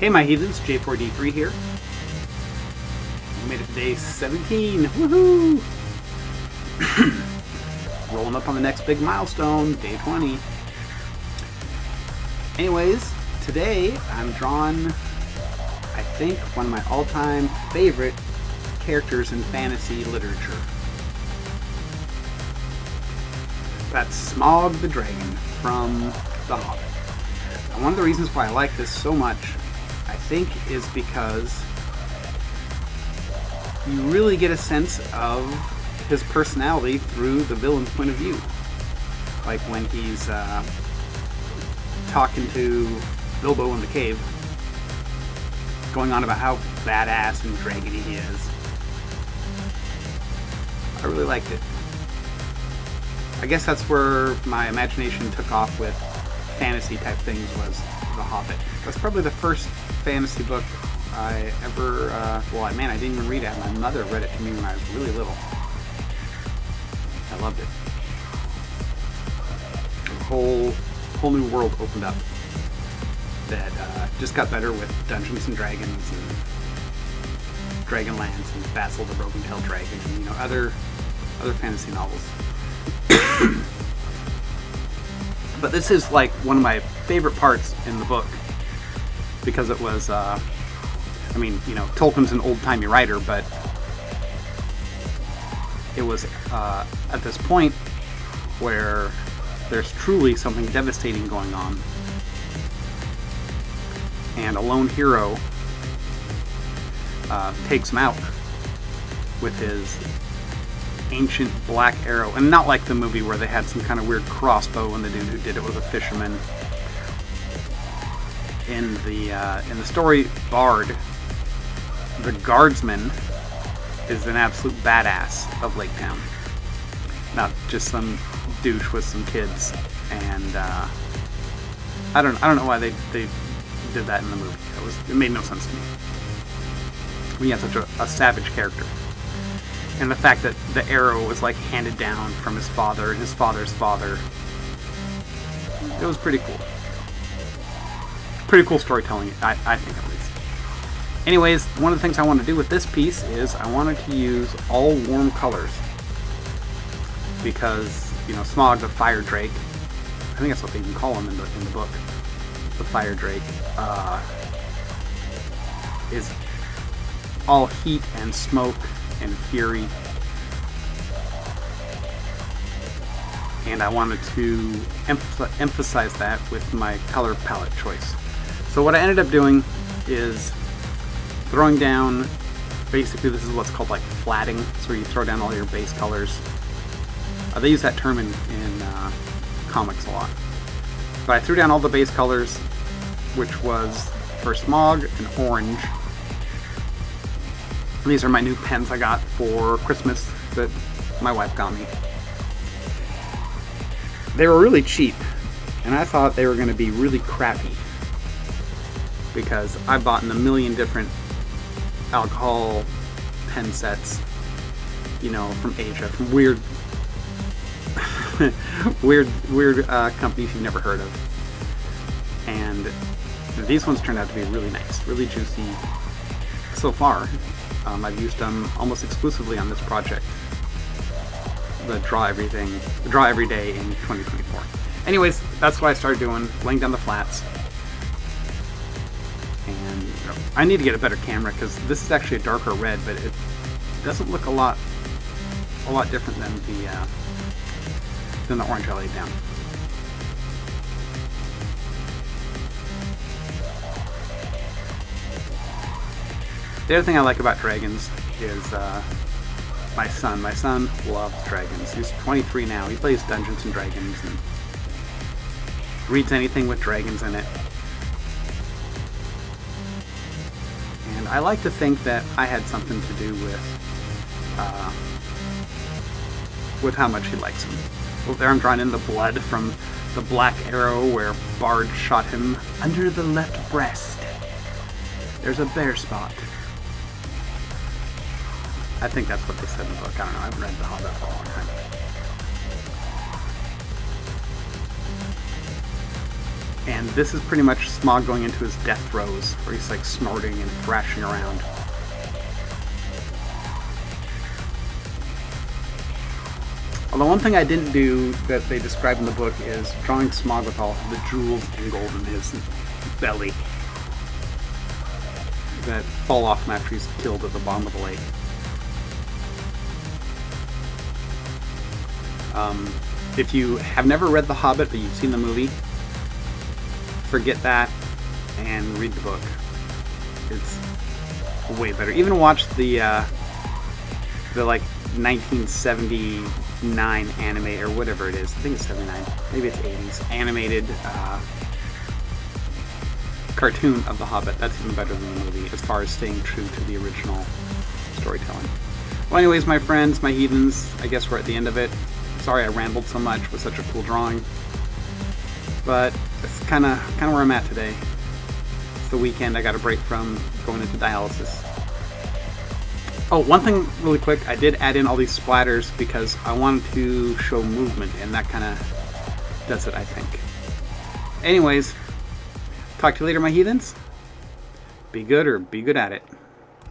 Hey my heathens, J4D3 here. We made it to day 17. Woohoo! Rolling up on the next big milestone, day 20. Anyways, today I'm drawing, I think, one of my all-time favorite characters in fantasy literature. That's Smog the Dragon from The Hobbit. And one of the reasons why I like this so much, I think, is because you really get a sense of his personality through the villain's point of view. Like when he's talking to Bilbo in the cave, going on about how badass and dragony he is. I really liked it. I guess that's where my imagination took off with fantasy type things, was The Hobbit. That's probably the first fantasy book I ever, I didn't even read it. My mother read it to me when I was really little. I loved it. A whole new world opened up that just got better with Dungeons and Dragons and Dragonlance and Basil the Broken-Tailed Dragon and other fantasy novels. But this is like one of my favorite parts in the book because it was, Tolkien's an old-timey writer, but it was at this point where there's truly something devastating going on, and a lone hero takes him out with his ancient black arrow, and not like the movie where they had some kind of weird crossbow and the dude who did it was a fisherman. In the story Bard, the guardsman is an absolute badass of Lake Town, not just some douche with some kids. And I don't know why they did that in the movie. It made no sense to me. We had such a savage character. And the fact that the arrow was like handed down from his father and his father's father. It was pretty cool. Pretty cool storytelling, I think, at least. Anyways, one of the things I want to do with this piece is I wanted to use all warm colors. Because, Smog the Fire Drake, I think that's what they even call him in the book. The Fire Drake is all heat and smoke and fury, and I wanted to emphasize that with my color palette choice. So what I ended up doing is throwing down, basically this is what's called like flatting, so you throw down all your base colors. They use that term in comics a lot. But I threw down all the base colors, which was, for Smog, an orange. These are my new pens I got for Christmas that my wife got me. They were really cheap, and I thought they were going to be really crappy because I bought in a million different alcohol pen sets, from Asia, from weird companies you've never heard of. And these ones turned out to be really nice, really juicy so far. I've used them almost exclusively on this project, the Draw Every Day in 2024. Anyways, that's what I started doing, laying down the flats. And I need to get a better camera because this is actually a darker red, but it doesn't look a lot different than the orange I laid down. The other thing I like about dragons is my son. My son loves dragons. He's 23 now. He plays Dungeons and Dragons and reads anything with dragons in it. And I like to think that I had something to do with how much he likes them. Well, there I'm drawing in the blood from the black arrow where Bard shot him under the left breast. There's a bare spot. I think that's what they said in the book. I don't know. I haven't read The Hobbit for a long time. And this is pretty much Smog going into his death throes, where he's like snorting and thrashing around. Although one thing I didn't do that they describe in the book is drawing Smog with all the jewels and gold in his belly that fall off him after he's killed at the bottom of the lake. If you have never read The Hobbit but you've seen the movie, forget that and read the book. It's way better. Even watch the like 1979 anime or whatever it is. I think it's 79. Maybe it's 80s. Animated cartoon of The Hobbit. That's even better than the movie as far as staying true to the original storytelling. Well, anyways, my friends, my heathens, I guess we're at the end of it. Sorry I rambled so much with such a cool drawing. But that's kind of where I'm at today. It's the weekend. I got a break from going into dialysis. Oh, one thing really quick. I did add in all these splatters because I wanted to show movement, and that kind of does it, I think. Anyways, talk to you later, my heathens. Be good or be good at it.